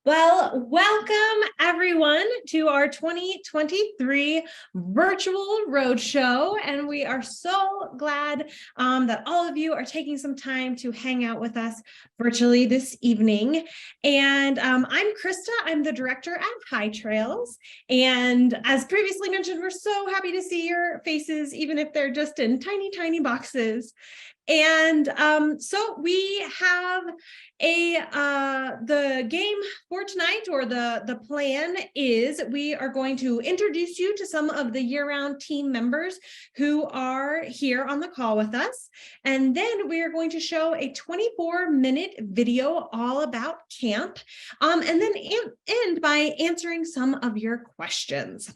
Well, welcome everyone to our 2023 virtual roadshow. And we are so glad that all of you are taking some time to hang out with us virtually this evening. And I'm Krista, I'm the director at High Trails. And as previously mentioned, we're so happy to see your faces, even if they're just in tiny, tiny boxes. And so we have the game for tonight, or the plan is we are going to introduce you to some of the year-round team members who are here on the call with us. And then we are going to show a 24-minute video all about camp, and then end by answering some of your questions.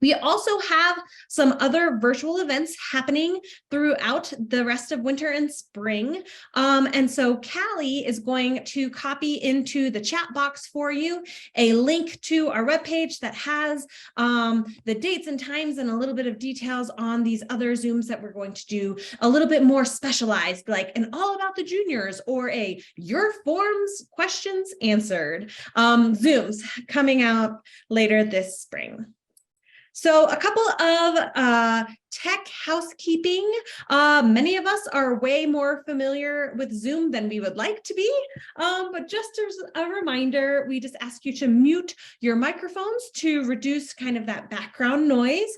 We also have some other virtual events happening throughout the rest of winter and spring. And so Callie is going to copy into the chat box for you a link to our webpage that has the dates and times and a little bit of details on these other Zooms that we're going to do a little bit more specialized, like an all about the juniors or a your forms questions answered Zooms coming out later this spring. So a couple of tech housekeeping. Many of us are way more familiar with Zoom than we would like to be, but just as a reminder, we just ask you to mute your microphones to reduce kind of that background noise.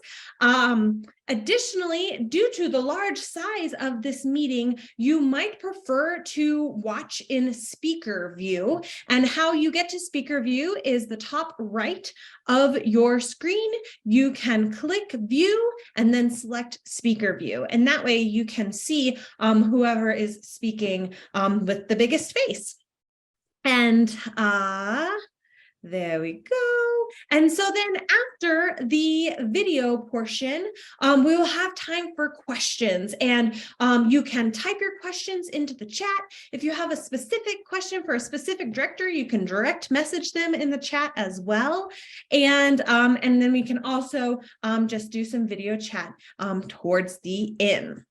Additionally, due to the large size of this meeting, you might prefer to watch in speaker view, and how you get to speaker view is the top right of your screen. You can click view and then select speaker view, and that way you can see whoever is speaking with the biggest face. And there we go. And so then after the video portion, we will have time for questions, and you can type your questions into the chat. If you have a specific question for a specific director, you can direct message them in the chat as well. And then we can also just do some video chat towards the end.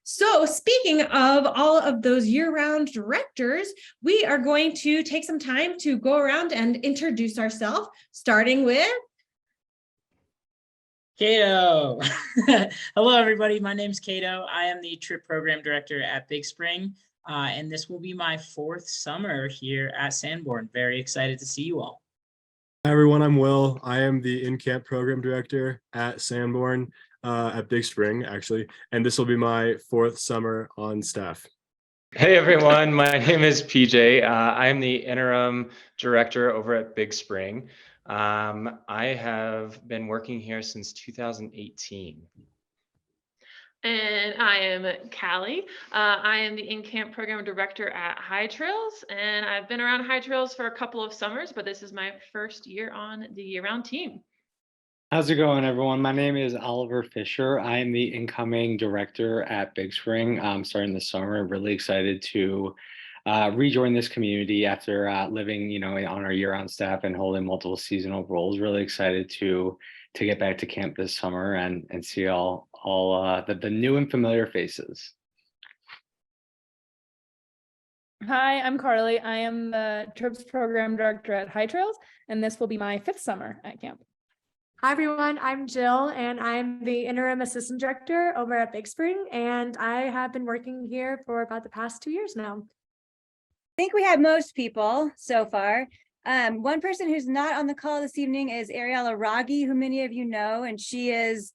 So speaking of all of those year-round directors, we are going to take some time to go around and introduce ourselves, starting with Cato. Hello, everybody. My name's Cato. I am the trip program director at Big Spring, and this will be my 4th summer here at Sanborn. Very excited to see you all. Hi, everyone. I'm Will. I am the in-camp program director at Sanborn, at Big Spring, actually, and this will be my 4th summer on staff. Hey, everyone. My name is PJ. I am the interim director over at Big Spring. I have been working here since 2018. And I am Callie. I am the in-camp program director at High Trails, and I've been around High Trails for a couple of summers, but this is my first year on the year-round team. How's it going, everyone? My name is Oliver Fisher. I am the incoming director at Big Spring. Starting this summer. Really excited to rejoin this community after living, on our year-round staff and holding multiple seasonal roles. Really excited to get back to camp this summer and see all the new and familiar faces. Hi, I'm Carly. I am the trips program director at High Trails, and this will be my 5th summer at camp. Hi, everyone. I'm Jill, and I'm the interim assistant director over at Big Spring, and I have been working here for about the past 2 years now. I think we have most people so far. One person who's not on the call this evening is Ariella Raggi, who many of you know, and she is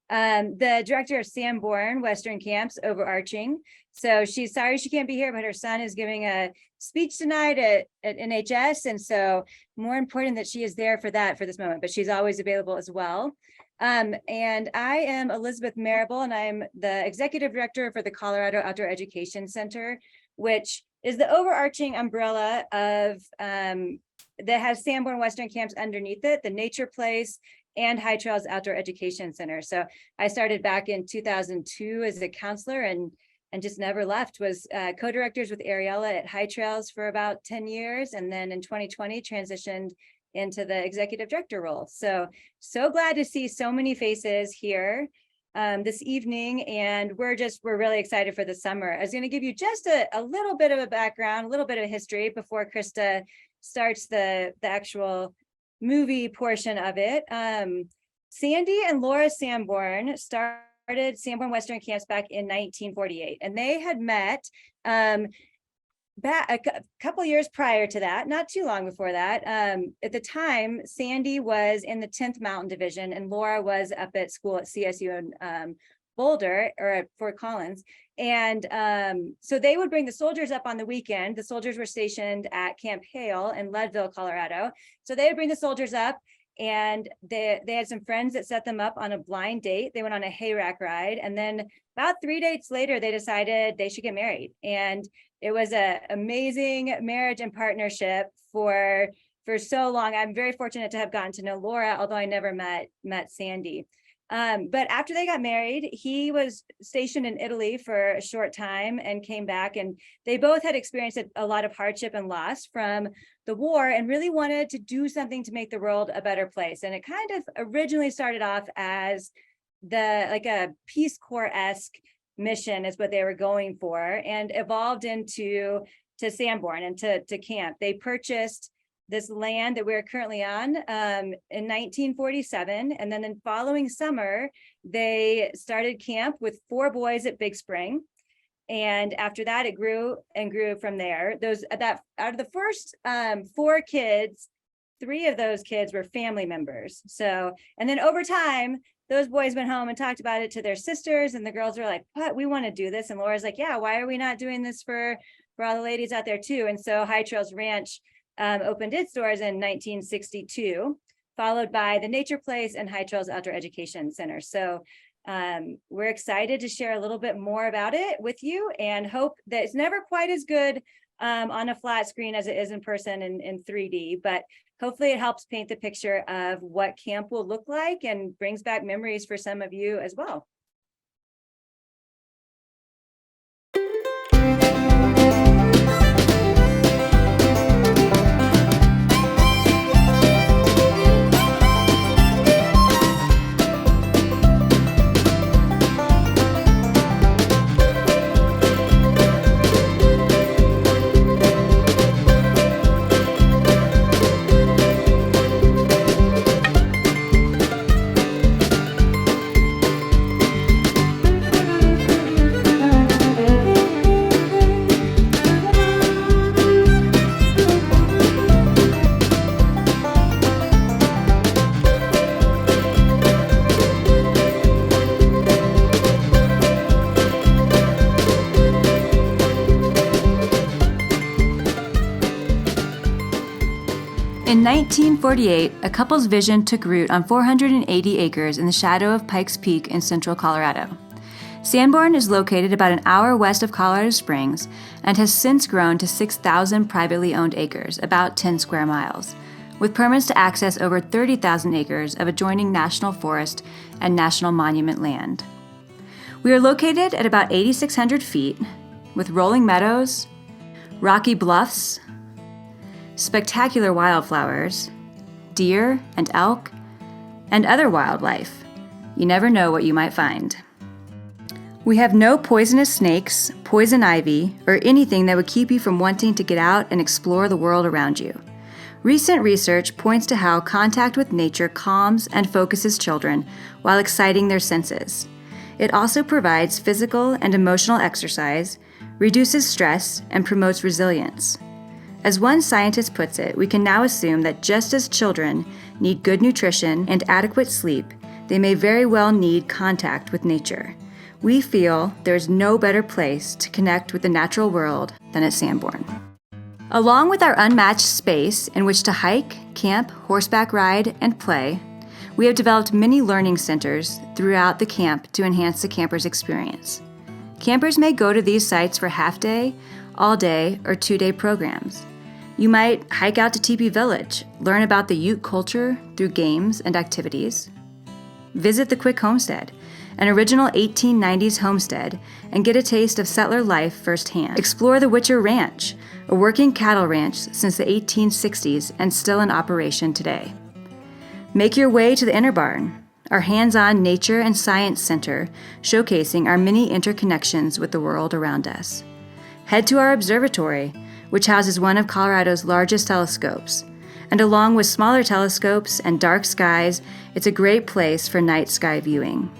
the director of Sanborn Western Camps overarching. So she's sorry she can't be here, but her son is giving a speech tonight at NHS. And so more important that she is there for this moment, but she's always available as well. And I am Elizabeth Marable, and I'm the executive director for the Colorado Outdoor Education Center, which is the overarching umbrella of that has Sanborn Western Camps underneath it, the Nature Place and High Trails Outdoor Education Center. So I started back in 2002 as a counselor and just never left. Was co-directors with Ariella at High Trails for about 10 years. And then in 2020 transitioned into the executive director role. So glad to see so many faces here this evening. And we're really excited for the summer. I was going to give you just a little bit of a background, a little bit of history before Krista starts the actual movie portion of it. Sandy and Laura Sanborn started Sanborn Western Camps back in 1948, and they had met back a couple years prior to that, not too long before that. At the time, Sandy was in the 10th Mountain Division, and Laura was up at school at CSU in Boulder, or at Fort Collins. And so they would bring the soldiers up on the weekend. The soldiers were stationed at Camp Hale in Leadville, Colorado. So they would bring the soldiers up, and they had some friends that set them up on a blind date. They went on a hayrack ride, and then about 3 dates later, they decided they should get married. And it was an amazing marriage and partnership for so long. I'm very fortunate to have gotten to know Laura, although I never met Sandy. But after they got married, he was stationed in Italy for a short time and came back, and they both had experienced a lot of hardship and loss from the war and really wanted to do something to make the world a better place. And it kind of originally started off as a Peace Corps-esque mission is what they were going for, and evolved into Sanborn and to camp. They purchased this land that we're currently on in 1947. And then the following summer, they started camp with 4 boys at Big Spring. And after that, it grew and grew from there. Out of the first 4 kids, 3 of those kids were family members. So, and then over time, those boys went home and talked about it to their sisters, and the girls were like, what, we want to do this. And Laura's like, yeah, why are we not doing this for all the ladies out there too? And so High Trails Ranch opened its doors in 1962, followed by the Nature Place and High Trails Outdoor Education Center. So we're excited to share a little bit more about it with you, and hope that it's never quite as good on a flat screen as it is in person in 3D, but hopefully it helps paint the picture of what camp will look like and brings back memories for some of you as well. In 1948, a couple's vision took root on 480 acres in the shadow of Pikes Peak in central Colorado. Sanborn is located about an hour west of Colorado Springs and has since grown to 6,000 privately owned acres, about 10 square miles, with permits to access over 30,000 acres of adjoining national forest and national monument land. We are located at about 8,600 feet, with rolling meadows, rocky bluffs, spectacular wildflowers, deer and elk, and other wildlife. You never know what you might find. We have no poisonous snakes, poison ivy, or anything that would keep you from wanting to get out and explore the world around you. Recent research points to how contact with nature calms and focuses children while exciting their senses. It also provides physical and emotional exercise, reduces stress, and promotes resilience. As one scientist puts it, we can now assume that just as children need good nutrition and adequate sleep, they may very well need contact with nature. We feel there is no better place to connect with the natural world than at Sanborn. Along with our unmatched space in which to hike, camp, horseback ride, and play, we have developed many learning centers throughout the camp to enhance the camper's experience. Campers may go to these sites for half-day, all-day, or 2-day programs. You might hike out to Teepee Village, learn about the Ute culture through games and activities. Visit the Quick Homestead, an original 1890s homestead, and get a taste of settler life firsthand. Explore the Witcher Ranch, a working cattle ranch since the 1860s and still in operation today. Make your way to the Inner Barn, our hands-on nature and science center showcasing our many interconnections with the world around us. Head to our observatory, which houses one of Colorado's largest telescopes. And along with smaller telescopes and dark skies, it's a great place for night sky viewing.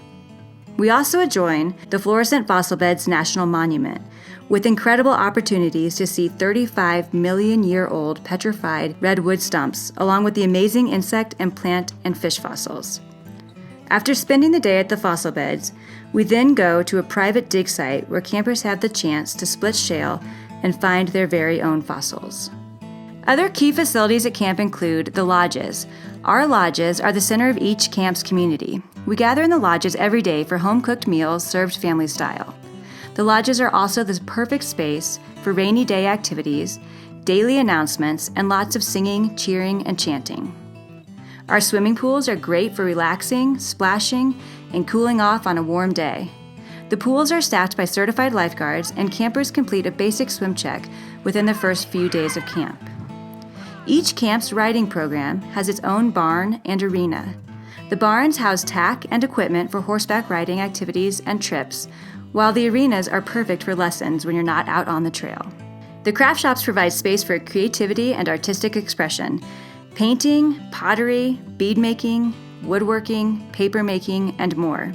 We also adjoin the Fluorescent Fossil Beds National Monument, with incredible opportunities to see 35-million-year-old petrified redwood stumps, along with the amazing insect and plant and fish fossils. After spending the day at the fossil beds, we then go to a private dig site where campers have the chance to split shale and find their very own fossils. Other key facilities at camp include the lodges. Our lodges are the center of each camp's community. We gather in the lodges every day for home-cooked meals served family style. The lodges are also the perfect space for rainy day activities, daily announcements, and lots of singing, cheering, and chanting. Our swimming pools are great for relaxing, splashing, and cooling off on a warm day. The pools are staffed by certified lifeguards, and campers complete a basic swim check within the first few days of camp. Each camp's riding program has its own barn and arena. The barns house tack and equipment for horseback riding activities and trips, while the arenas are perfect for lessons when you're not out on the trail. The craft shops provide space for creativity and artistic expression: painting, pottery, bead making, woodworking, paper making, and more.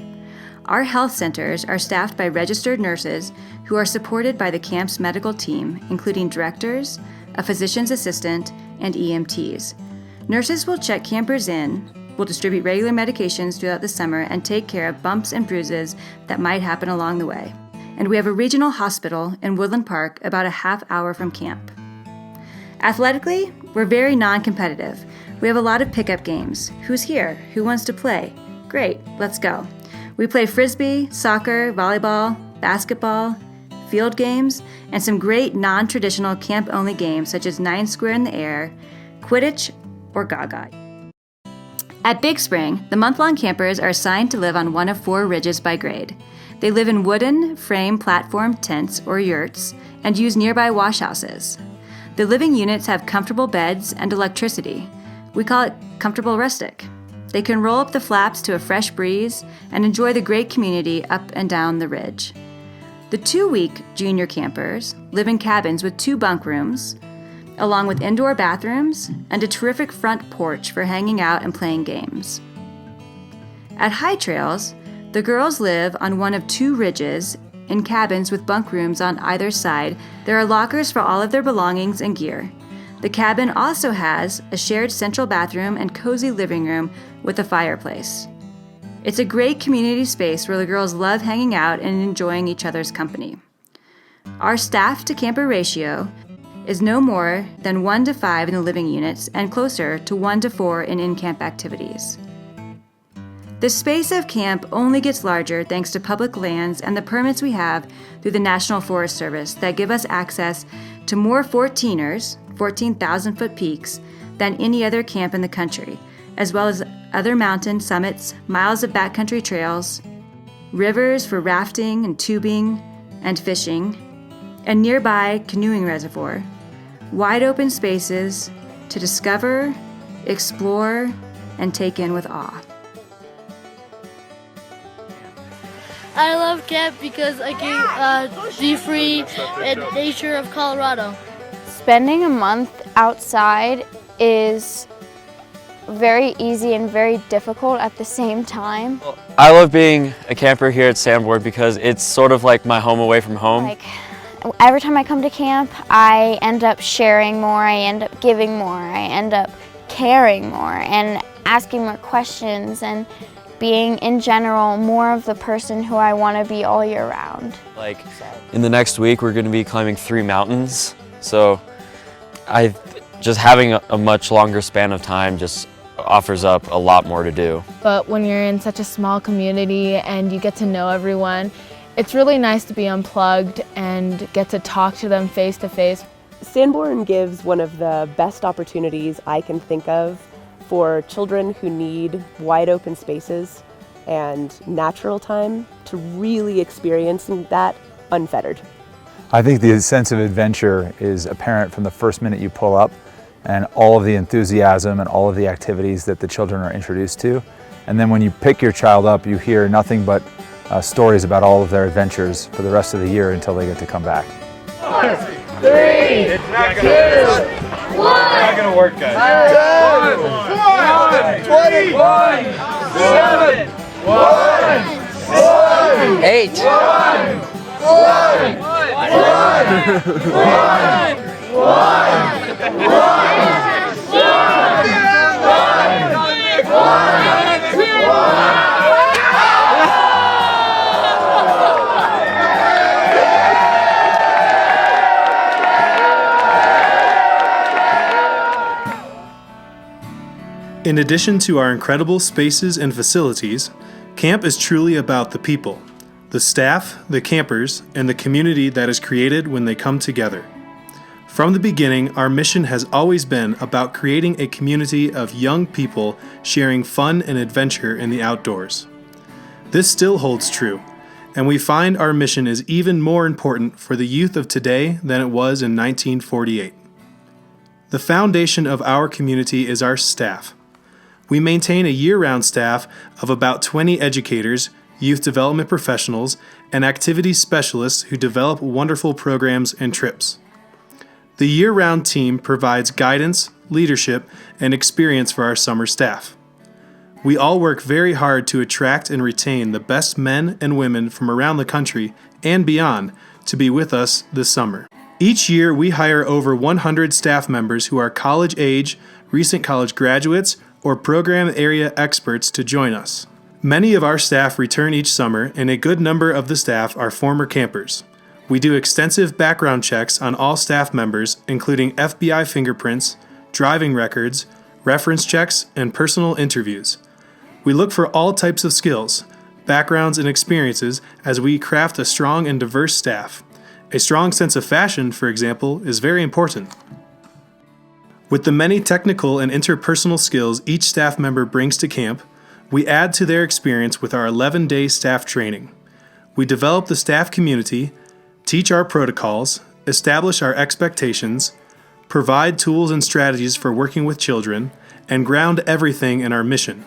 Our health centers are staffed by registered nurses who are supported by the camp's medical team, including directors, a physician's assistant, and EMTs. Nurses will check campers in, will distribute regular medications throughout the summer, and take care of bumps and bruises that might happen along the way. And we have a regional hospital in Woodland Park about a half-hour from camp. Athletically, we're very non-competitive. We have a lot of pickup games. Who's here? Who wants to play? Great, let's go. We play frisbee, soccer, volleyball, basketball, field games, and some great non-traditional camp-only games such as 9 Square in the Air, Quidditch, or Gaga. At Big Spring, the month-long campers are assigned to live on one of 4 ridges by grade. They live in wooden frame platform tents or yurts and use nearby wash houses. The living units have comfortable beds and electricity. We call it comfortable rustic. They can roll up the flaps to a fresh breeze and enjoy the great community up and down the ridge. The 2-week junior campers live in cabins with 2 bunk rooms, along with indoor bathrooms and a terrific front porch for hanging out and playing games. At High Trails, the girls live on one of 2 ridges in cabins with bunk rooms on either side. There are lockers for all of their belongings and gear. The cabin also has a shared central bathroom and cozy living room with a fireplace. It's a great community space where the girls love hanging out and enjoying each other's company. Our staff to camper ratio is no more than 1 to 5 in the living units and closer to 1 to 4 in in-camp activities. The space of camp only gets larger thanks to public lands and the permits we have through the National Forest Service that give us access to more 14ers, 14,000-foot peaks, than any other camp in the country, as well as other mountain summits, miles of backcountry trails, rivers for rafting and tubing and fishing, a nearby canoeing reservoir, wide open spaces to discover, explore, and take in with awe. I love camp because I can be free in nature of Colorado. Spending a month outside is very easy and very difficult at the same time. I love being a camper here at Sanborn because it's sort of like my home away from home. Every time I come to camp, I end up sharing more, I end up giving more, I end up caring more and asking more questions and being in general more of the person who I want to be all year round. Like in the next week, we're going to be climbing 3 mountains. So just having a much longer span of time just offers up a lot more to do. But when you're in such a small community and you get to know everyone, it's really nice to be unplugged and get to talk to them face to face. Sanborn gives one of the best opportunities I can think of for children who need wide open spaces and natural time to really experience that unfettered. I think the sense of adventure is apparent from the first minute you pull up, and all of the enthusiasm and all of the activities that the children are introduced to. And then when you pick your child up, you hear nothing but stories about all of their adventures for the rest of the year until they get to come back. It's not gonna work, guys. 10, 21, 7, 1, 8, 1. In addition to our incredible spaces and facilities, camp is truly about the people, the staff, the campers, and the community that is created when they come together. From the beginning, our mission has always been about creating a community of young people sharing fun and adventure in the outdoors. This still holds true, and we find our mission is even more important for the youth of today than it was in 1948. The foundation of our community is our staff. We maintain a year-round staff of about 20 educators, youth development professionals, and activities specialists who develop wonderful programs and trips. The year-round team provides guidance, leadership, and experience for our summer staff. We all work very hard to attract and retain the best men and women from around the country and beyond to be with us this summer. Each year, we hire over 100 staff members who are college age, recent college graduates, or program area experts to join us. Many of our staff return each summer, and a good number of the staff are former campers. We do extensive background checks on all staff members, including FBI fingerprints, driving records, reference checks, and personal interviews. We look for all types of skills, backgrounds, and experiences as we craft a strong and diverse staff. A strong sense of fashion, for example, is very important. With the many technical and interpersonal skills each staff member brings to camp, we add to their experience with our 11-day staff training. We develop the staff community, teach our protocols, establish our expectations, provide tools and strategies for working with children, and ground everything in our mission.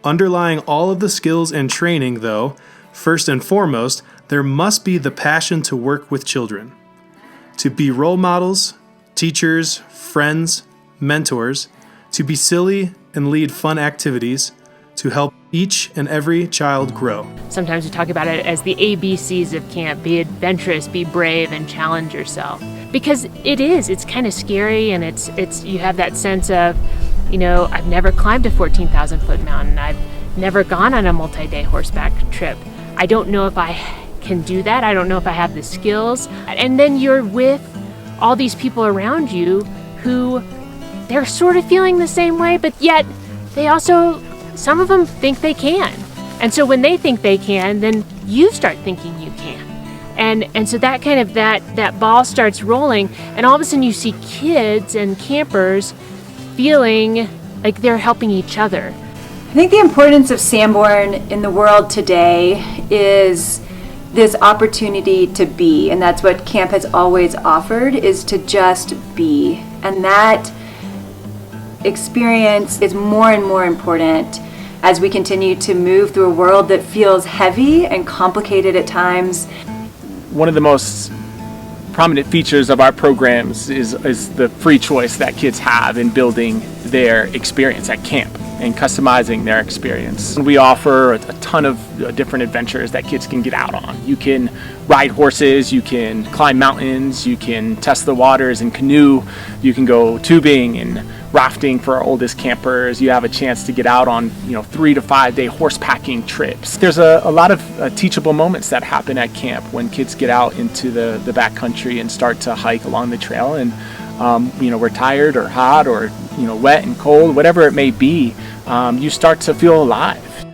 Underlying all of the skills and training, though, first and foremost, there must be the passion to work with children, to be role models, teachers, friends, mentors, to be silly and lead fun activities, to help each and every child grow. Sometimes we talk about it as the ABCs of camp: be adventurous, be brave, and challenge yourself. Because it's kind of scary, and it's you have that sense of, I've never climbed a 14,000 foot mountain. I've never gone on a multi-day horseback trip. I don't know if I can do that. I don't know if I have the skills. And then you're with all these people around you who they're sort of feeling the same way, but yet they also, some of them think they can. And so when they think they can, then you start thinking you can. And so that kind of that ball starts rolling, and all of a sudden you see kids and campers feeling like they're helping each other. I think the importance of Sanborn in the world today is this opportunity to be, and that's what camp has always offered, is to just be. And that experience is more and more important as we continue to move through a world that feels heavy and complicated at times. One of the most prominent features of our programs is the free choice that kids have in building their experience at camp and customizing their experience. We offer a ton of different adventures that kids can get out on. You can ride horses, you can climb mountains, you can test the waters in canoe, you can go tubing and rafting for our oldest campers. You have a chance to get out on 3 to 5 day horse packing trips. There's a lot of teachable moments that happen at camp when kids get out into the backcountry and start to hike along the trail, and we're tired or hot or wet and cold, whatever it may be, you start to feel alive.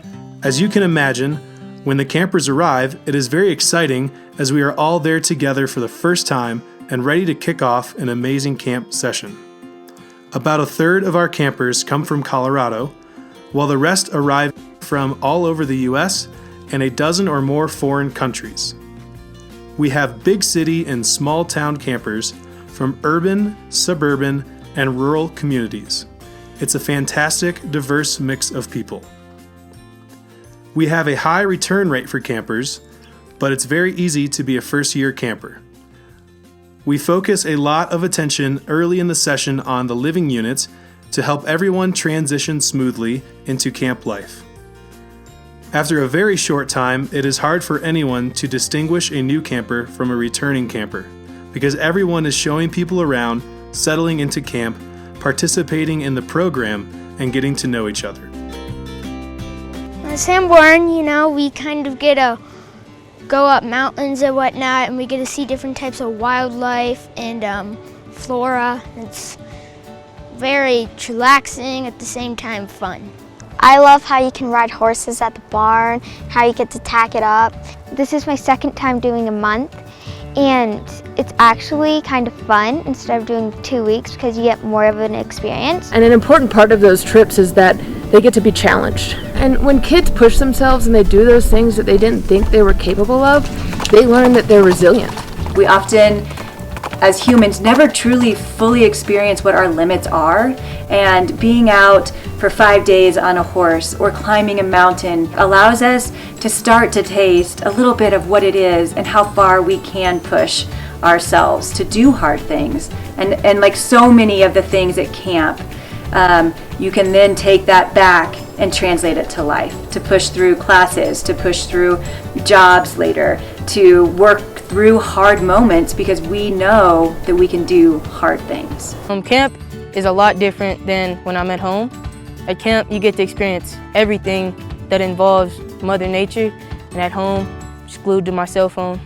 As you can imagine, when the campers arrive, it is very exciting as we are all there together for the first time and ready to kick off an amazing camp session. About a third of our campers come from Colorado, while the rest arrive from all over the U.S. and a dozen or more foreign countries. We have big city and small town campers from urban, suburban, and rural communities. It's a fantastic, diverse mix of people. We have a high return rate for campers, but it's very easy to be a first-year camper. We focus a lot of attention early in the session on the living units to help everyone transition smoothly into camp life. After a very short time, it is hard for anyone to distinguish a new camper from a returning camper, because everyone is showing people around, settling into camp, participating in the program, and getting to know each other. At Sanborn, we kind of get to go up mountains and whatnot, and we get to see different types of wildlife and flora. It's very relaxing, at the same time fun. I love how you can ride horses at the barn, how you get to tack it up. This is my second time doing a month, and it's actually kind of fun instead of doing 2 weeks because you get more of an experience. And an important part of those trips is that they get to be challenged. And when kids push themselves and they do those things that they didn't think they were capable of, they learn that they're resilient. We often, as humans, never truly fully experience what our limits are, and being out for 5 days on a horse or climbing a mountain allows us to start to taste a little bit of what it is and how far we can push ourselves to do hard things. And like so many of the things at camp, you can then take that back and translate it to life, to push through classes, to push through jobs later, to work through hard moments because we know that we can do hard things. Camp is a lot different than when I'm at home. At camp, you get to experience everything that involves Mother Nature, and at home, just glued to my cell phone.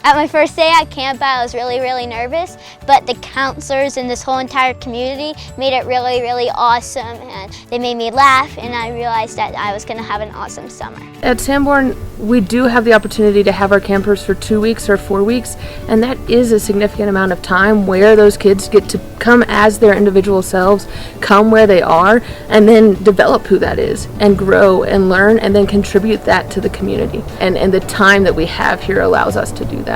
At my first day at camp, I was really nervous, but the counselors and this whole entire community made it really awesome, and they made me laugh, and I realized that I was gonna have an awesome summer. At Sanborn, we do have the opportunity to have our campers for 2 weeks or 4 weeks, and that is a significant amount of time where those kids get to come as their individual selves, come where they are, and then develop who that is, and grow and learn, and then contribute that to the community. And the time that we have here allows us to do that.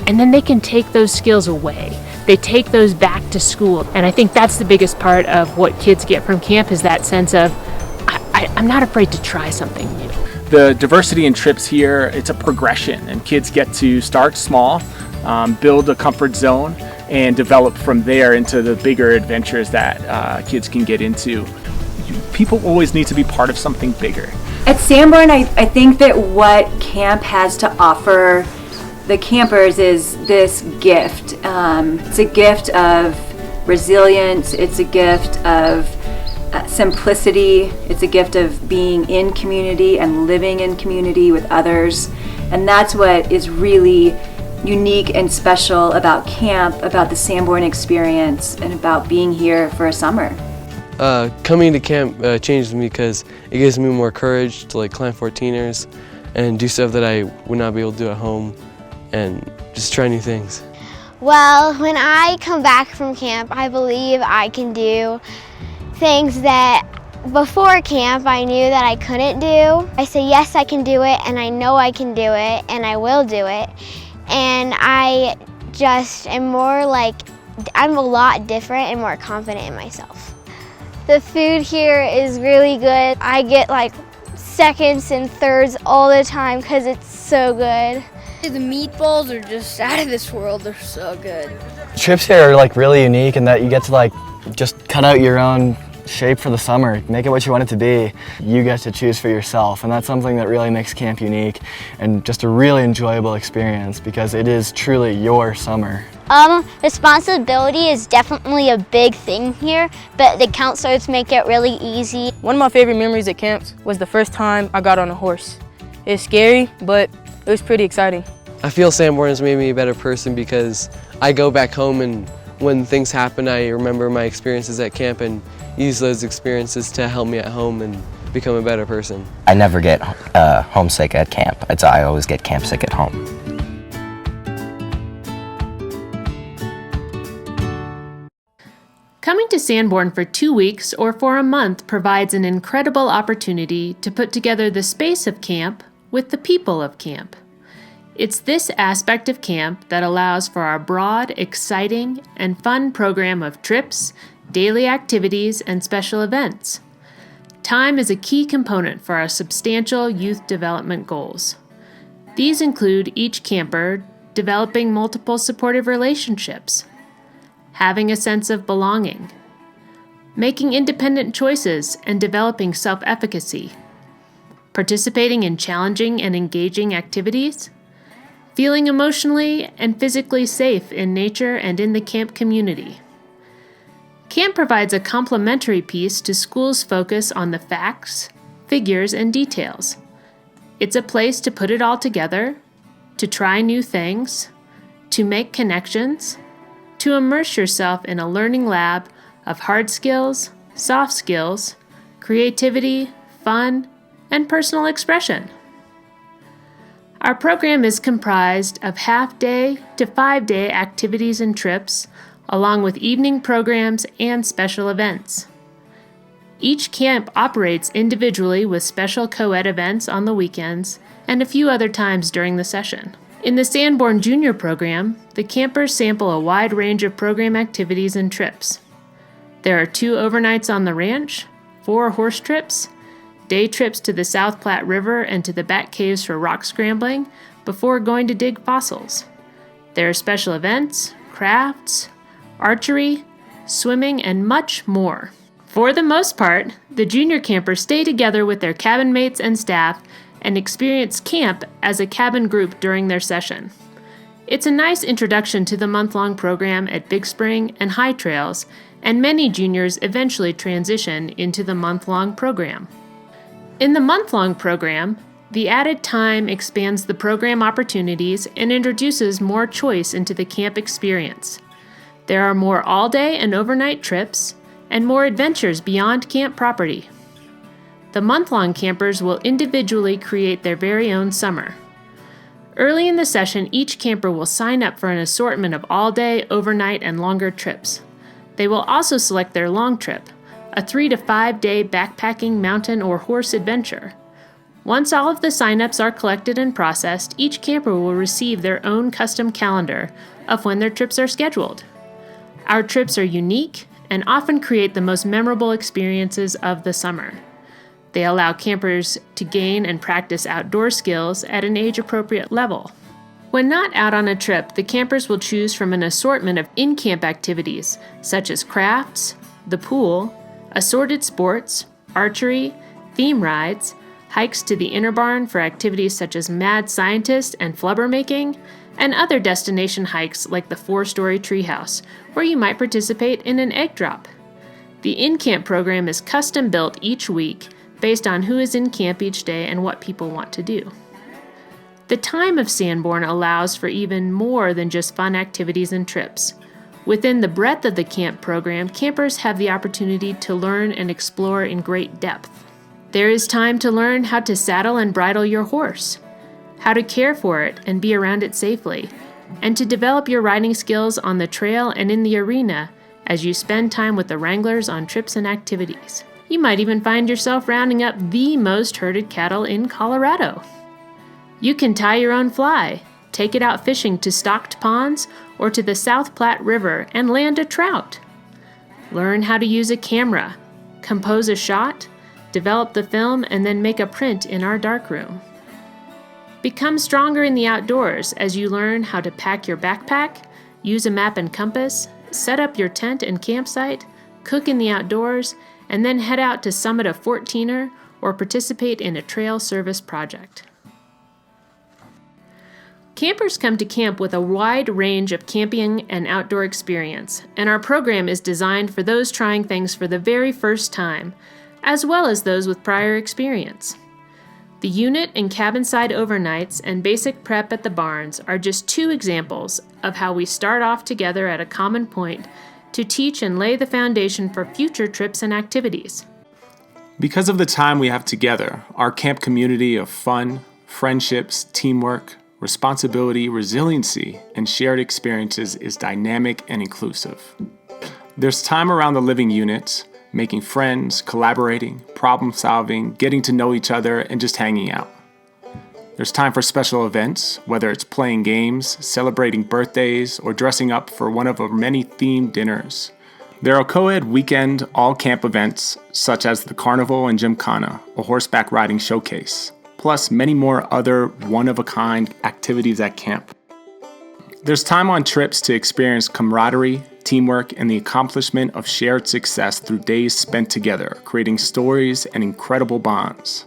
And then they can take those skills away. They take those back to school. And I think that's the biggest part of what kids get from camp, is that sense of, I'm not afraid to try something new. The diversity in trips here, it's a progression, and kids get to start small, build a comfort zone, and develop from there into the bigger adventures that kids can get into. People always need to be part of something bigger. At Sanborn, I think that what camp has to offer the campers is this gift. It's a gift of resilience, it's a gift of simplicity, it's a gift of being in community and living in community with others. And that's what is really unique and special about camp, about the Sanborn experience, and about being here for a summer. Coming to camp changes me because it gives me more courage to climb 14ers and do stuff that I would not be able to do at home, and just try new things. Well, when I come back from camp, I believe I can do things that before camp I knew that I couldn't do. I say yes, I can do it, and I know I can do it, and I will do it. And I just am more I'm a lot different and more confident in myself. The food here is really good. I get seconds and thirds all the time because it's so good. The meatballs are just out of this world. They're so good. Trips here are really unique in that you get to just cut out your own shape for the summer, make it what you want it to be. You get to choose for yourself, and that's something that really makes camp unique and just a really enjoyable experience because it is truly your summer. Responsibility is definitely a big thing here, but the counselors make it really easy. One of my favorite memories at camps was the first time I got on a horse. It's scary, but it was pretty exciting. I feel Sanborn has made me a better person because I go back home, and when things happen, I remember my experiences at camp and use those experiences to help me at home and become a better person. I never get homesick at camp. I always get camp sick at home. Coming to Sanborn for 2 weeks or for a month provides an incredible opportunity to put together the space of camp with the people of camp. It's this aspect of camp that allows for our broad, exciting, and fun program of trips, daily activities, and special events. Time is a key component for our substantial youth development goals. These include each camper developing multiple supportive relationships, having a sense of belonging, making independent choices and developing self-efficacy, participating in challenging and engaging activities, feeling emotionally and physically safe in nature and in the camp community. Camp provides a complementary piece to school's focus on the facts, figures, and details. It's a place to put it all together, to try new things, to make connections, to immerse yourself in a learning lab of hard skills, soft skills, creativity, fun, and personal expression. Our program is comprised of half-day to 5-day activities and trips, along with evening programs and special events. Each camp operates individually with special co-ed events on the weekends and a few other times during the session. In the Sanborn Junior program, the campers sample a wide range of program activities and trips. There are 2 overnights on the ranch, 4 horse trips, day trips to the South Platte River and to the Bat Caves for rock scrambling before going to dig fossils. There are special events, crafts, archery, swimming, and much more. For the most part, the junior campers stay together with their cabin mates and staff and experience camp as a cabin group during their session. It's a nice introduction to the month-long program at Big Spring and High Trails, and many juniors eventually transition into the month-long program. In the month-long program, the added time expands the program opportunities and introduces more choice into the camp experience. There are more all-day and overnight trips, and more adventures beyond camp property. The month-long campers will individually create their very own summer. Early in the session, each camper will sign up for an assortment of all-day, overnight, and longer trips. They will also select their long trip, a 3 to 5 day backpacking, mountain, or horse adventure. Once all of the signups are collected and processed, each camper will receive their own custom calendar of when their trips are scheduled. Our trips are unique and often create the most memorable experiences of the summer. They allow campers to gain and practice outdoor skills at an age-appropriate level. When not out on a trip, the campers will choose from an assortment of in-camp activities, such as crafts, the pool, assorted sports, archery, theme rides, hikes to the inner barn for activities such as mad scientist and flubber making, and other destination hikes like the 4-story treehouse, where you might participate in an egg drop. The in-camp program is custom built each week based on who is in camp each day and what people want to do. The time of Sanborn allows for even more than just fun activities and trips. Within the breadth of the camp program, campers have the opportunity to learn and explore in great depth. There is time to learn how to saddle and bridle your horse, how to care for it and be around it safely, and to develop your riding skills on the trail and in the arena as you spend time with the wranglers on trips and activities. You might even find yourself rounding up the most herded cattle in Colorado. You can tie your own fly, take it out fishing to stocked ponds or to the South Platte River and land a trout. Learn how to use a camera, compose a shot, develop the film, and then make a print in our darkroom. Become stronger in the outdoors as you learn how to pack your backpack, use a map and compass, set up your tent and campsite, cook in the outdoors, and then head out to summit a 14er or participate in a trail service project. Campers come to camp with a wide range of camping and outdoor experience, and our program is designed for those trying things for the very first time, as well as those with prior experience. The unit and cabin-side overnights and basic prep at the barns are just 2 examples of how we start off together at a common point to teach and lay the foundation for future trips and activities. Because of the time we have together, our camp community of fun, friendships, teamwork, responsibility, resiliency, and shared experiences is dynamic and inclusive. There's time around the living units, making friends, collaborating, problem solving, getting to know each other, and just hanging out. There's time for special events, whether it's playing games, celebrating birthdays, or dressing up for one of our many themed dinners. There are co-ed weekend all-camp events, such as the Carnival and Gymkhana, a horseback riding showcase, plus many more other one-of-a-kind activities at camp. There's time on trips to experience camaraderie, teamwork, and the accomplishment of shared success through days spent together, creating stories and incredible bonds.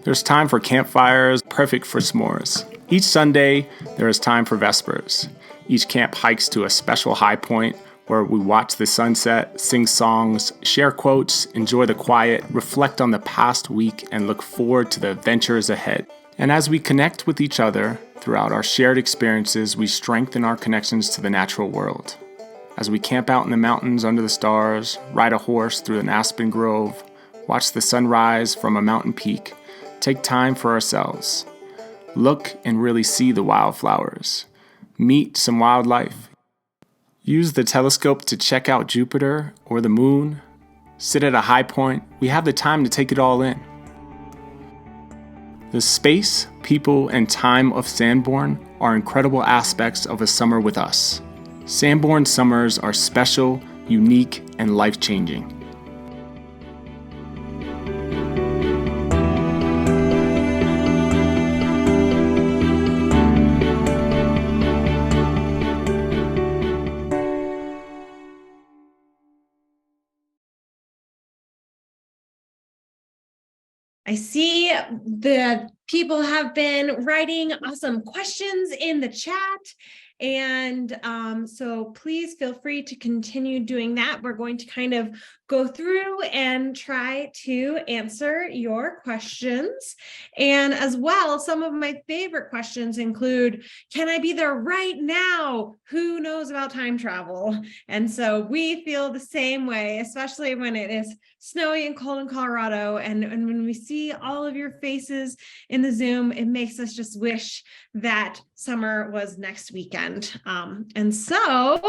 There's time for campfires, perfect for s'mores. Each Sunday, there is time for Vespers. Each camp hikes to a special high point where we watch the sunset, sing songs, share quotes, enjoy the quiet, reflect on the past week, and look forward to the adventures ahead. And as we connect with each other throughout our shared experiences, we strengthen our connections to the natural world. As we camp out in the mountains under the stars, ride a horse through an aspen grove, watch the sunrise from a mountain peak, take time for ourselves. Look and really see the wildflowers. Meet some wildlife. Use the telescope to check out Jupiter or the moon. Sit at a high point. We have the time to take it all in. The space, people, and time of Sanborn are incredible aspects of a summer with us. Sanborn summers are special, unique, and life-changing. I see the people have been writing awesome questions in the chat. And so please feel free to continue doing that. We're going to kind of go through and try to answer your questions. And as well, some of my favorite questions include, can I be there right now? Who knows about time travel? And so we feel the same way, especially when it is snowy and cold in Colorado. And when we see all of your faces in the Zoom, it makes us just wish that summer was next weekend. And so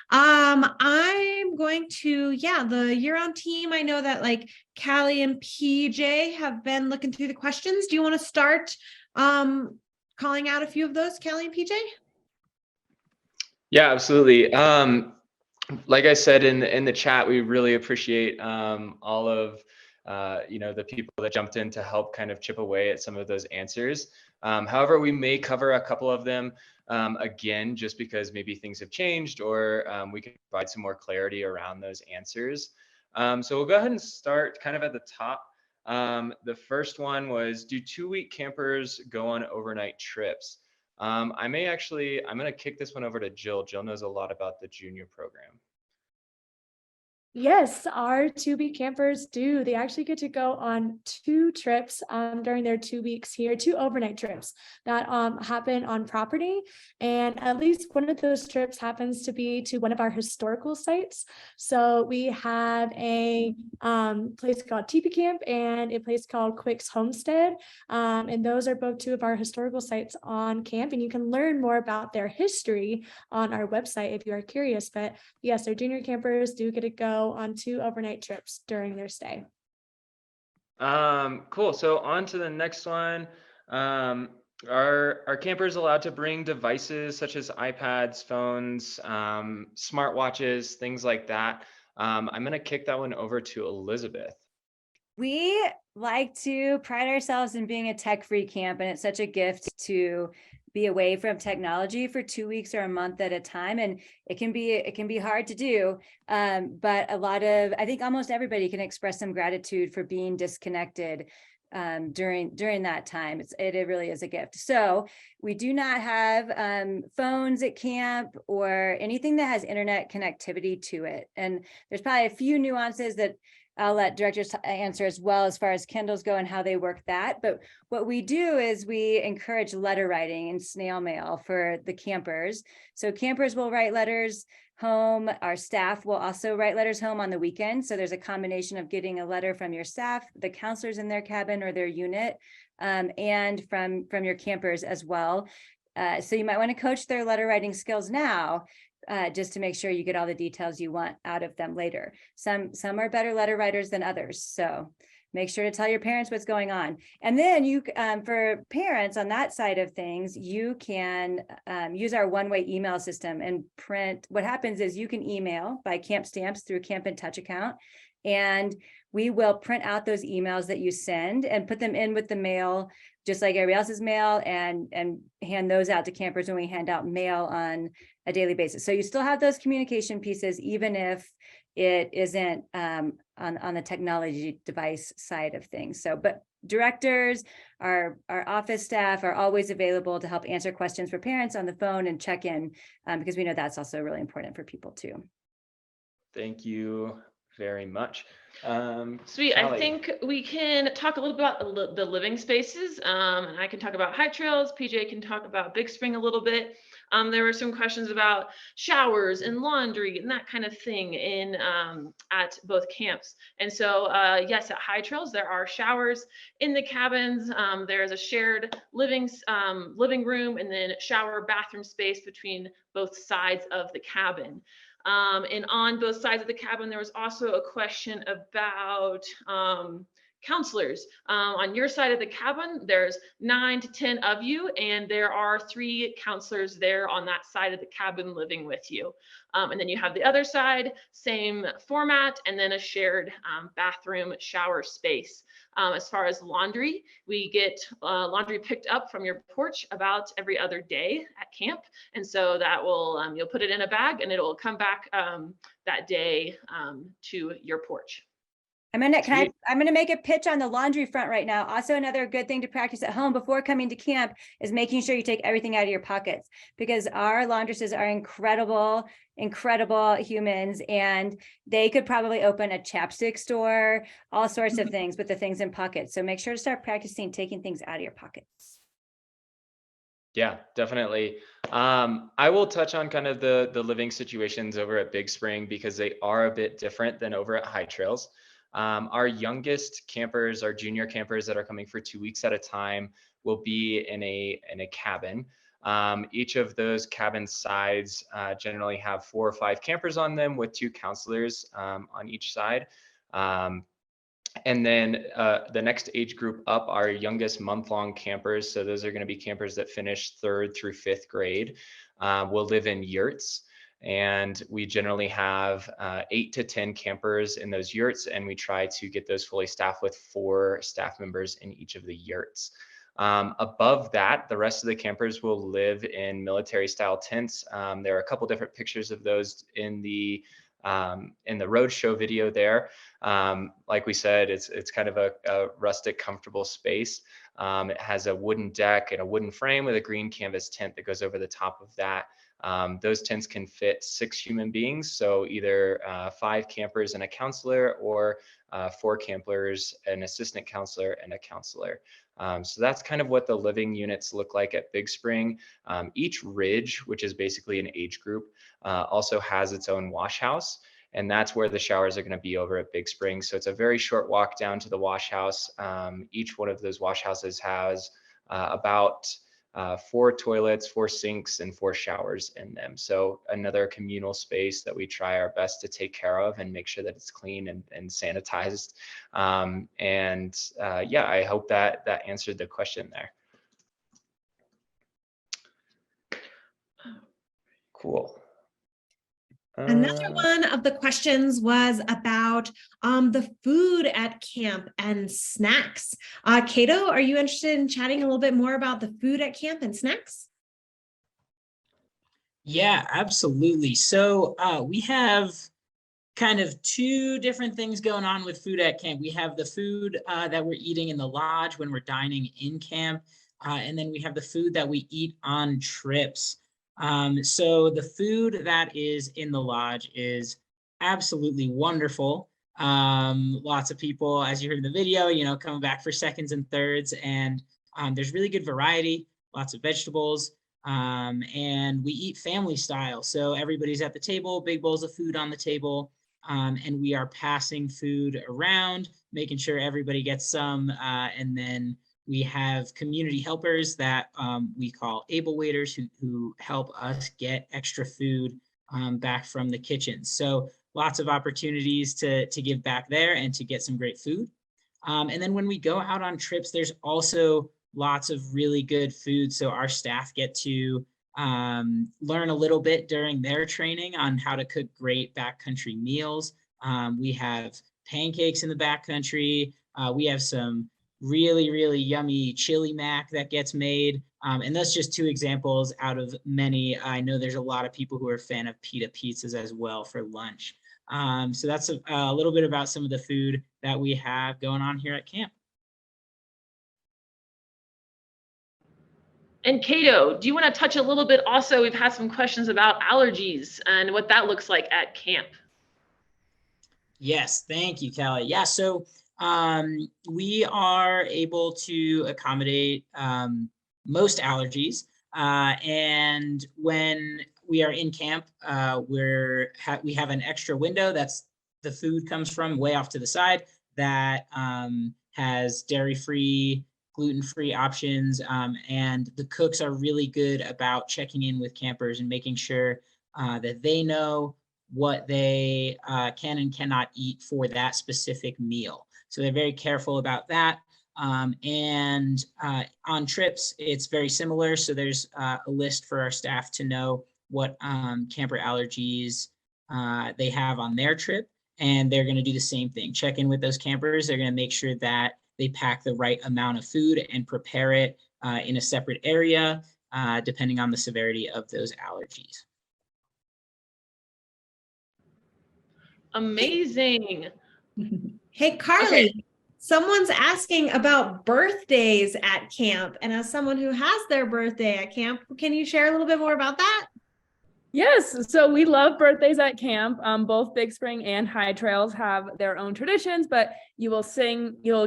I'm going to, the year-round team, I know that like Callie and PJ have been looking through the questions. Do you want to start calling out a few of those, Callie and PJ? Yeah, absolutely. Like I said in the chat, we really appreciate all of the people that jumped in to help kind of chip away at some of those answers. However, we may cover a couple of them again, just because maybe things have changed, or we can provide some more clarity around those answers. So we'll go ahead and start kind of at the top. The first one was, do 2-week campers go on overnight trips? I'm going to kick this one over to Jill. Jill knows a lot about the junior program. Yes, our 2-week campers do. They actually get to go on 2 trips during their 2 weeks here, 2 overnight trips that happen on property. And at least one of those trips happens to be to one of our historical sites. So we have a place called Teepee Camp and a place called Quick's Homestead. And those are both 2 of our historical sites on camp. And you can learn more about their history on our website if you are curious. But yes, our junior campers do get to go on 2 overnight trips during their stay. Cool. So on to the next one. Are campers allowed to bring devices such as iPads, phones, smartwatches, things like that? I'm going to kick that one over to Elizabeth. We like to pride ourselves in being a tech-free camp, and it's such a gift to be away from technology for 2 weeks or a month at a time. And it can be hard to do. But I think almost everybody can express some gratitude for being disconnected during that time. It really is a gift. So we do not have phones at camp or anything that has internet connectivity to it. And there's probably a few nuances that I'll let directors answer as well as far as Kindles go and how they work that. But what we do is we encourage letter writing and snail mail for the campers. So campers will write letters home. Our staff will also write letters home on the weekend. So there's a combination of getting a letter from your staff, the counselors in their cabin or their unit, and from your campers as well. So you might want to coach their letter writing skills now, just to make sure you get all the details you want out of them later. Some are better letter writers than others. So make sure to tell your parents what's going on. And then you, for parents on that side of things, you can use our one-way email system and print. What happens is you can email by Camp Stamps through Camp in Touch account, and we will print out those emails that you send and put them in with the mail, just like everybody else's mail, and hand those out to campers when we hand out mail on a daily basis. So you still have those communication pieces, even if it isn't on the technology device side of things. So, but directors, our office staff are always available to help answer questions for parents on the phone and check in, because we know that's also really important for people too. Thank you very much. Sweet. Callie. I think we can talk a little bit about the living spaces, and I can talk about High Trails. PJ can talk about Big Spring a little bit. There were some questions about showers and laundry and that kind of thing in at both camps. And so yes, at High Trails there are showers in the cabins. There is a shared living room and then shower bathroom space between both sides of the cabin. And on both sides of the cabin, there was also a question about counselors. On your side of the cabin, there's 9 to 10 of you, and there are 3 counselors there on that side of the cabin living with you. And then you have the other side, same format, and then a shared bathroom shower space. As far as laundry, we get laundry picked up from your porch about every other day at camp. And so that will, you'll put it in a bag and it will come back that day to your porch. I'm gonna make a pitch on the laundry front right now. Also, another good thing to practice at home before coming to camp is making sure you take everything out of your pockets, because our laundresses are incredible humans, and they could probably open a chapstick store, all sorts of things with the things in pockets. So make sure to start practicing taking things out of your pockets. Yeah, definitely. I will touch on kind of the living situations over at Big Spring because they are a bit different than over at High Trails. Our youngest campers, our junior campers that are coming for 2 weeks at a time, will be in a cabin. Each of those cabin sides generally have 4 or 5 campers on them with 2 counselors on each side. And then the next age group up, our youngest month-long campers, so those are going to be campers that finish 3rd through 5th grade, will live in yurts. And we generally have 8 to 10 campers in those yurts, and we try to get those fully staffed with 4 staff members in each of the yurts. Above that, the rest of the campers will live in military-style tents. There are a couple different pictures of those in the roadshow video there. Like we said, it's kind of a rustic, comfortable space. It has a wooden deck and a wooden frame with a green canvas tent that goes over the top of that. Those tents can fit 6 human beings, so either 5 campers and a counselor, or 4 campers, an assistant counselor, and a counselor. So that's kind of what the living units look like at Big Spring. Each ridge, which is basically an age group, also has its own wash house, and that's where the showers are going to be over at Big Spring. So it's a very short walk down to the wash house. Each one of those wash houses has about 4 toilets, 4 sinks, and 4 showers in them. So another communal space that we try our best to take care of and make sure that it's clean and sanitized. Yeah, I hope that answered the question there. Cool. Another one of the questions was about the food at camp and snacks. Cato, are you interested in chatting a little bit more about the food at camp and snacks? Yeah, absolutely. So we have kind of 2 different things going on with food at camp. We have the food that we're eating in the lodge when we're dining in camp, and then we have the food that we eat on trips. So the food that is in the lodge is absolutely wonderful. Lots of people, as you heard in the video, coming back for seconds and thirds, and there's really good variety, lots of vegetables, and we eat family style. So everybody's at the table, big bowls of food on the table, and we are passing food around, making sure everybody gets some, and then we have community helpers that we call able waiters who help us get extra food back from the kitchen. So lots of opportunities to give back there and to get some great food. And then when we go out on trips, there's also lots of really good food. So our staff get to learn a little bit during their training on how to cook great backcountry meals. We have pancakes in the backcountry. We have some really, really yummy chili mac that gets made. And that's just 2 examples out of many. I know there's a lot of people who are a fan of pita pizzas as well for lunch. So that's a little bit about some of the food that we have going on here at camp. And Cato, do you want to touch a little bit also? We've had some questions about allergies and what that looks like at camp. Yes, thank you, Callie. Yeah, so we are able to accommodate most allergies. And when we are in camp, we have an extra window that's the food comes from way off to the side that has dairy-free, gluten-free options. And the cooks are really good about checking in with campers and making sure that they know what they can and cannot eat for that specific meal. So they're very careful about that. And on trips, it's very similar. So there's a list for our staff to know what camper allergies they have on their trip. And they're going to do the same thing. Check in with those campers. They're going to make sure that they pack the right amount of food and prepare it in a separate area, depending on the severity of those allergies. Amazing. Hey, Carly, okay. Someone's asking about birthdays at camp. And as someone who has their birthday at camp, can you share a little bit more about that? Yes, so we love birthdays at camp. Both Big Spring and High Trails have their own traditions, but you'll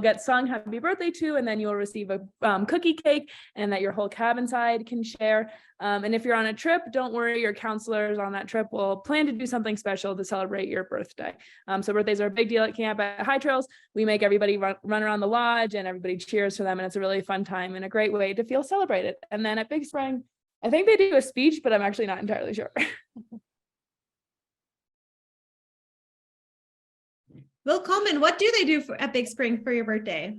get sung happy birthday to, and then you'll receive a cookie cake, and that your whole cabin side can share. And if you're on a trip, don't worry, your counselors on that trip will plan to do something special to celebrate your birthday. So birthdays are a big deal at camp. At High Trails, we make everybody run around the lodge, and everybody cheers for them, and it's a really fun time and a great way to feel celebrated. And then at Big Spring, I think they do a speech, but I'm actually not entirely sure. Will Coleman, what do they do at Big Spring for your birthday?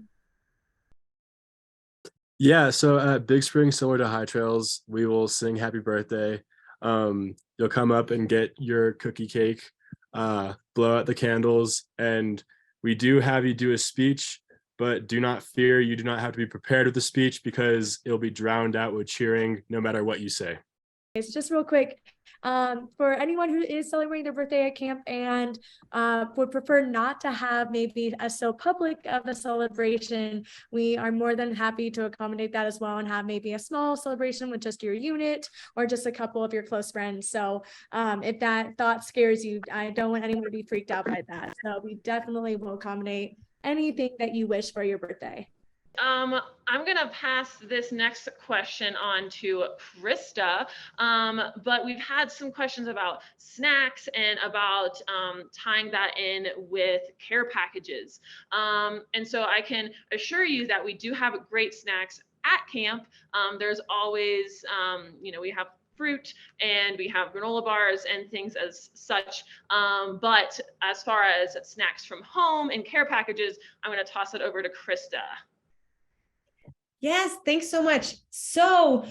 Yeah, so at Big Spring, similar to High Trails, we will sing happy birthday. You'll come up and get your cookie cake, blow out the candles, and we do have you do a speech, but do not fear, you do not have to be prepared with the speech because it'll be drowned out with cheering no matter what you say. It's just real quick. For anyone who is celebrating their birthday at camp and would prefer not to have maybe a so public of a celebration, we are more than happy to accommodate that as well and have maybe a small celebration with just your unit or just a couple of your close friends. So if that thought scares you, I don't want anyone to be freaked out by that. So we definitely will accommodate anything that you wish for your birthday. I'm gonna pass this next question on to Krista, but we've had some questions about snacks and about tying that in with care packages. And so I can assure you that we do have great snacks at camp. There's always, we have fruit and we have granola bars and things as such. But as far as snacks from home and care packages, I'm gonna toss it over to Krista. Yes, thanks so much. So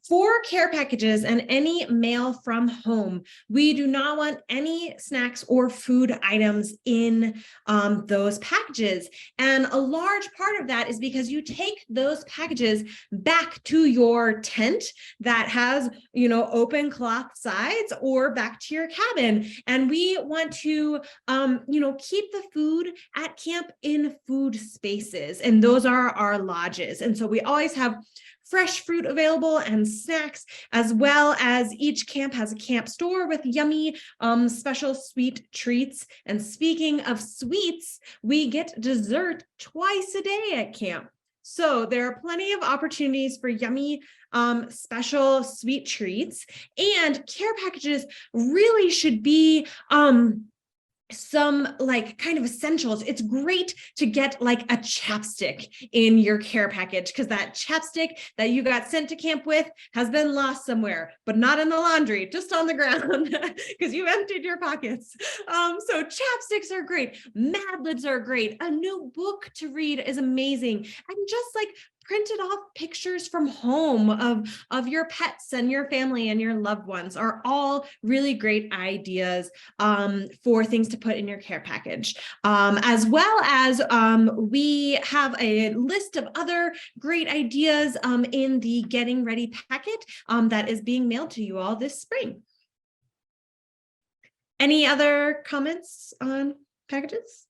for care packages and any mail from home, we do not want any snacks or food items in those packages. And a large part of that is because you take those packages back to your tent that has, open cloth sides or back to your cabin. And we want to, keep the food at camp in food spaces. And those are our lodges. And so we always have fresh fruit available and snacks, as well as each camp has a camp store with yummy special sweet treats. And speaking of sweets, we get dessert twice a day at camp. So there are plenty of opportunities for yummy special sweet treats, and care packages really should be some like kind of essentials. It's great to get like a chapstick in your care package, because that chapstick that you got sent to camp with has been lost somewhere, but not in the laundry, just on the ground because you emptied your pockets. So chapsticks are great. Mad Libs are great. A new book to read is amazing. And just like printed off pictures from home of your pets and your family and your loved ones are all really great ideas for things to put in your care package. As well as we have a list of other great ideas in the Getting Ready packet that is being mailed to you all this spring. Any other comments on packages?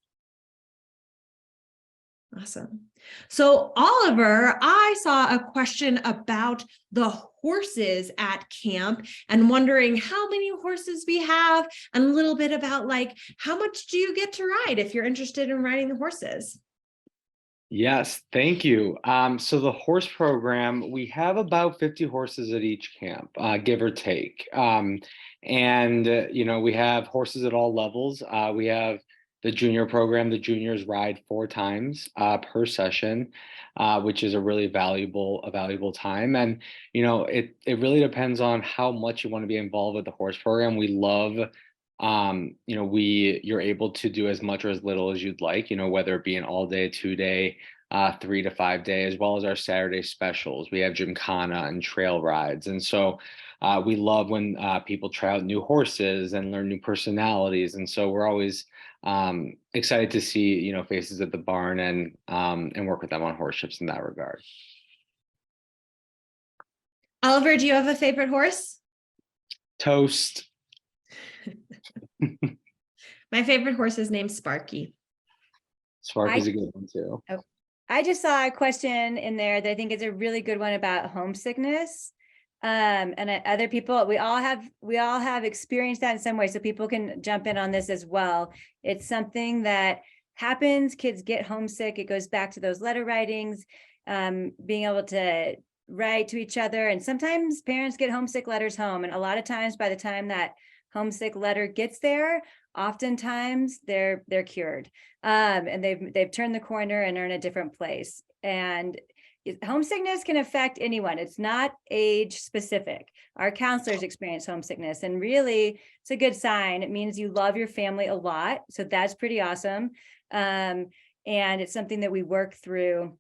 Awesome. So Oliver, I saw a question about the horses at camp and wondering how many horses we have and a little bit about like, how much do you get to ride if you're interested in riding the horses? Yes, thank you. So the horse program, we have about 50 horses at each camp, give or take. You know, we have horses at all levels. We have the junior program. The juniors ride 4 times per session, which is a really valuable time. And you know, it really depends on how much you want to be involved with the horse program. We love you know, you're able to do as much or as little as you'd like, you know, whether it be an all day, 2-day, 3 to 5 day, as well as our Saturday specials. We have gymkhana and trail rides. And so we love when people try out new horses and learn new personalities. And so we're always excited to see, you know, faces at the barn and work with them on horseships in that regard. Oliver, do you have a favorite horse? Toast. My favorite horse is named Sparky. Sparky's a good one too. Oh, I just saw a question in there that I think is a really good one about homesickness. And other people, we all have experienced that in some way, so people can jump in on this as well. It's something that happens. Kids get homesick. It goes back to those letter writings, being able to write to each other. And sometimes parents get homesick letters home. And a lot of times by the time that homesick letter gets there, oftentimes they're cured. And they've turned the corner and are in a different place. And homesickness can affect anyone. It's not age specific. Our counselors experience homesickness, and really it's a good sign. It means you love your family a lot. So that's pretty awesome. And it's something that we work through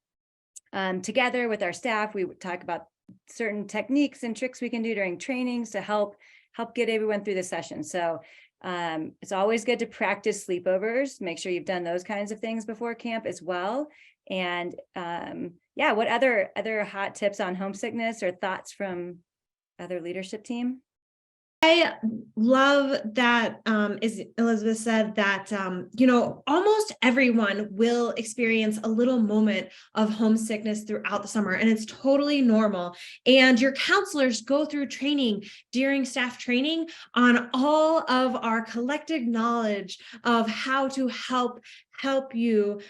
together with our staff. We talk about certain techniques and tricks we can do during trainings to help get everyone through the session. So it's always good to practice sleepovers. Make sure you've done those kinds of things before camp as well. And yeah, what other hot tips on homesickness or thoughts from other leadership team? I love that, as Elizabeth said, that, you know, almost everyone will experience a little moment of homesickness throughout the summer, and it's totally normal. And your counselors go through training during staff training on all of our collective knowledge of how to help you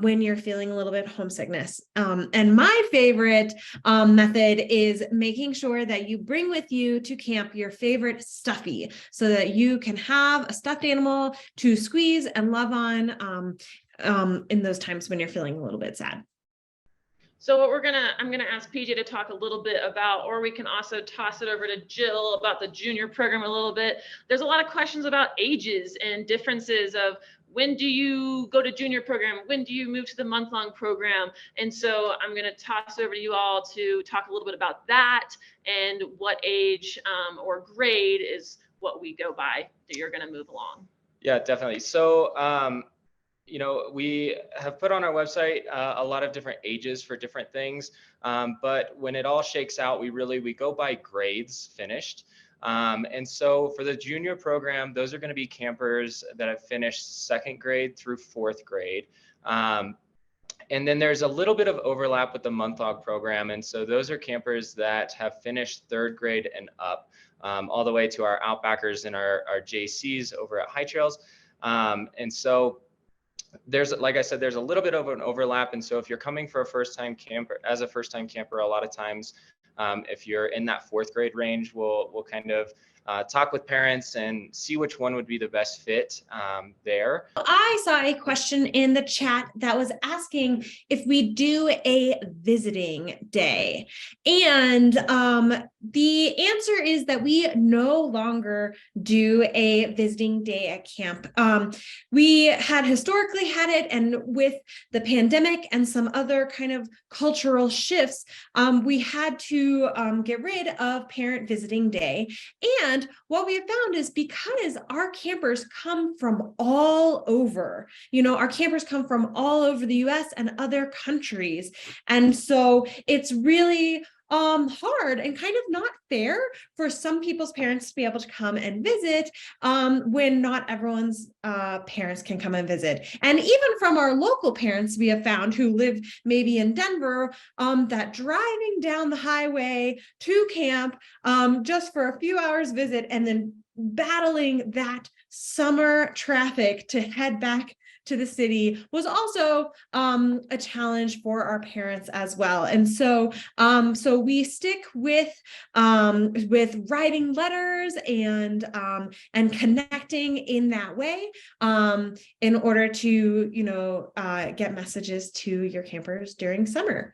when you're feeling a little bit homesickness. And my favorite method is making sure that you bring with you to camp your favorite stuffy, so that you can have a stuffed animal to squeeze and love on in those times when you're feeling a little bit sad. So what I'm gonna ask PJ to talk a little bit about, or we can also toss it over to Jill about the junior program a little bit. There's a lot of questions about ages and differences of when do you go to junior program? When do you move to the month-long program? And so I'm gonna toss over to you all to talk a little bit about that and what age or grade is what we go by that you're gonna move along. Yeah, definitely. So, you know, we have put on our website a lot of different ages for different things, but when it all shakes out, we go by grades finished. And so for the junior program, those are going to be campers that have finished 2nd grade through 4th grade. And then there's a little bit of overlap with the month-long program. And so those are campers that have finished 3rd grade and up, all the way to our Outbackers and our JCs over at High Trails. And so there's, like I said, there's a little bit of an overlap. And so if you're coming for a first-time camper, as a first-time camper, a lot of times, if you're in that 4th grade range, we'll kind of talk with parents and see which one would be the best fit there. I saw a question in the chat that was asking if we do a visiting day. And the answer is that we no longer do a visiting day at camp. We had historically had it, and with the pandemic and some other kind of cultural shifts, we had to get rid of parent visiting day. And what we have found is because our campers come from all over, our campers come from all over the US and other countries. And so it's really hard and kind of not fair for some people's parents to be able to come and visit when not everyone's parents can come and visit. And even from our local parents, we have found who live maybe in Denver, that driving down the highway to camp just for a few hours visit and then battling that summer traffic to head back to the city was also a challenge for our parents as well. And so we stick with writing letters and connecting in that way in order to get messages to your campers during summer.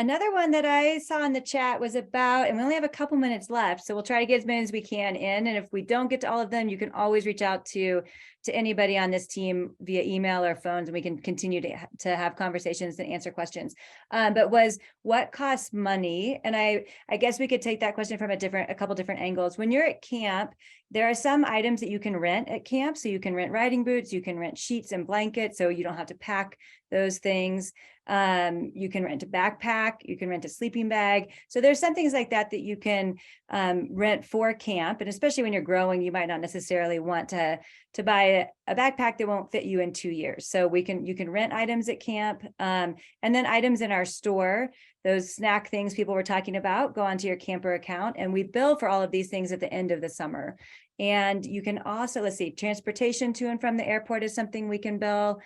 Another one that I saw in the chat was about, and we only have a couple minutes left, so we'll try to get as many as we can in. And if we don't get to all of them, you can always reach out to anybody on this team via email or phones, and we can continue to have conversations and answer questions. But was what costs money? And I guess we could take that question from a couple different angles. When you're at camp, there are some items that you can rent at camp. So you can rent riding boots, you can rent sheets and blankets, so you don't have to pack those things. You can rent a backpack, you can rent a sleeping bag. So there's some things like that you can rent for camp. And especially when you're growing, you might not necessarily want to buy a backpack that won't fit you in 2 years. So you can rent items at camp, and then items in our store, those snack things people were talking about, go onto your camper account, and we bill for all of these things at the end of the summer. And you can also, transportation to and from the airport is something we can bill.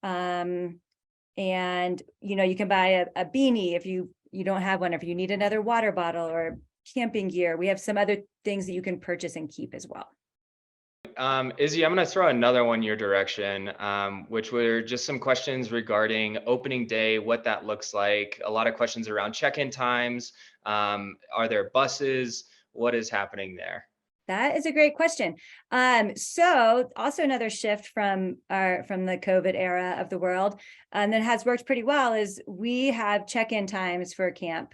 And you can buy a beanie if you don't have one, if you need another water bottle or camping gear. We have some other things that you can purchase and keep as well. Izzy, I'm going to throw another one your direction, which were just some questions regarding opening day, what that looks like. A lot of questions around check-in times. Are there buses? What is happening there? That is a great question. So also another shift from the COVID era of the world that has worked pretty well is we have check-in times for camp.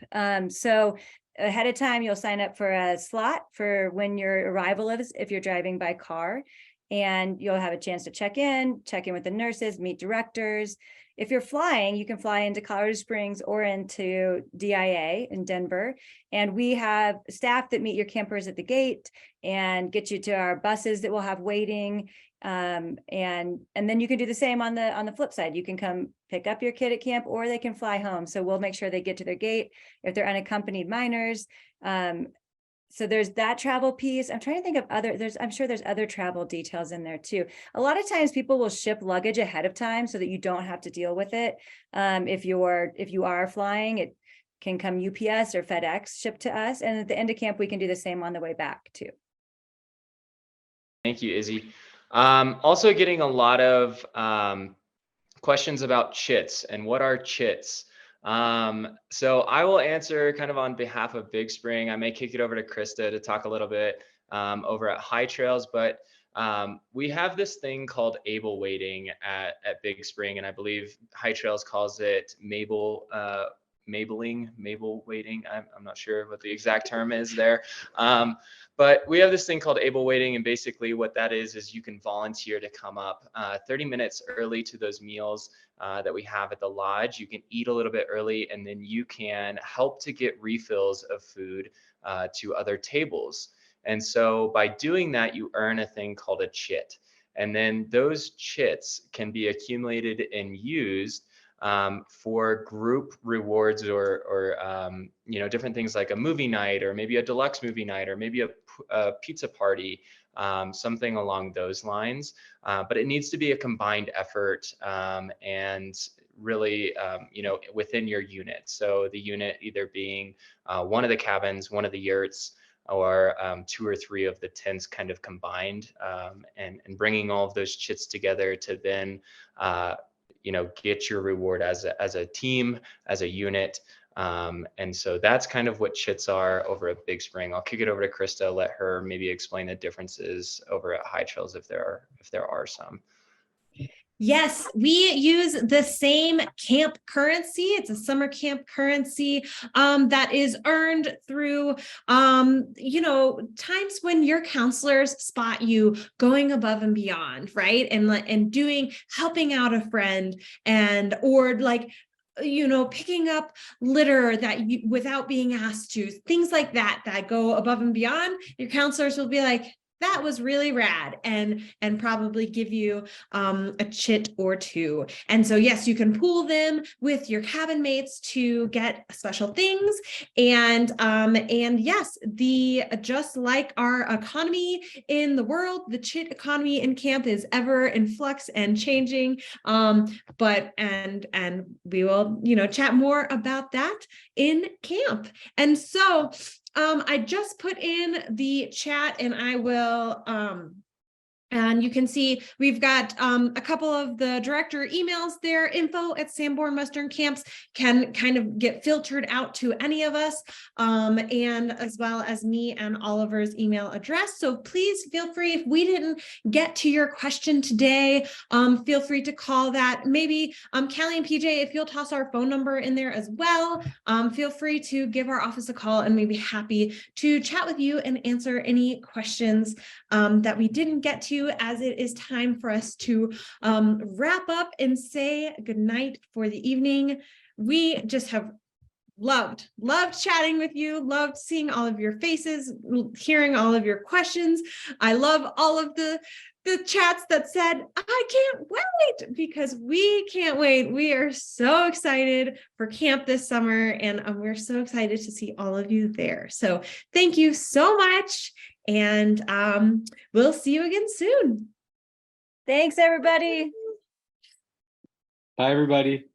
So ahead of time, you'll sign up for a slot for when your arrival is, if you're driving by car, and you'll have a chance to check in with the nurses, meet directors. If you're flying, you can fly into Colorado Springs or into DIA in Denver. And we have staff that meet your campers at the gate and get you to our buses that will have waiting. And then you can do the same on the flip side. You can come pick up your kid at camp, or they can fly home. So we'll make sure they get to their gate if they're unaccompanied minors. So there's that travel piece. I'm trying to think of I'm sure there's other travel details in there too. A lot of times people will ship luggage ahead of time so that you don't have to deal with it. If you are flying, it can come UPS or FedEx shipped to us. And at the end of camp, we can do the same on the way back too. Thank you, Izzy. Also getting a lot of questions about chits and what are chits. So I will answer kind of on behalf of Big Spring. I may kick it over to Krista to talk a little bit over at High Trails, but we have this thing called able waiting at Big Spring, and I believe High Trails calls it Mabel waiting. I'm not sure what the exact term is there. But we have this thing called able waiting, and basically what that is you can volunteer to come up 30 minutes early to those meals that we have at the lodge. You can eat a little bit early, and then you can help to get refills of food to other tables. And so by doing that, you earn a thing called a chit. And then those chits can be accumulated and used for group rewards or different things like a movie night, or maybe a deluxe movie night, or maybe a pizza party, something along those lines. But it needs to be a combined effort and really, within your unit. So the unit either being one of the cabins, one of the yurts, or 2 or 3 of the tents kind of combined, and bringing all of those chits together to then get your reward as a team, as a unit. And so that's kind of what chits are over at Big Spring. I'll kick it over to Krista, let her maybe explain the differences over at High Trails if there are some. Yes, we use the same camp currency. It's a summer camp currency that is earned through, times when your counselors spot you going above and beyond, right? And helping out a friend or picking up litter without being asked to, things like that go above and beyond. Your counselors will be like, that was really rad, and probably give you a chit or 2. And so, yes, you can pool them with your cabin mates to get special things. And yes, just like our economy in the world, the chit economy in camp is ever in flux and changing. But we will, chat more about that in camp. And so, I just put in the chat, and I will, and you can see we've got a couple of the director emails there. info@Sanborn Western Camps can kind of get filtered out to any of us, and as well as me and Oliver's email address. So please feel free, if we didn't get to your question today, feel free to call that. Maybe Callie and PJ, if you'll toss our phone number in there as well, feel free to give our office a call, and we'd be happy to chat with you and answer any questions that we didn't get to, as it is time for us to wrap up and say goodnight for the evening. We just have loved chatting with you, loved seeing all of your faces, hearing all of your questions. I love all of the chats that said, I can't wait, because we can't wait. We are so excited for camp this summer, and we're so excited to see all of you there. So thank you so much. And we'll see you again soon. Thanks, everybody. Bye, everybody.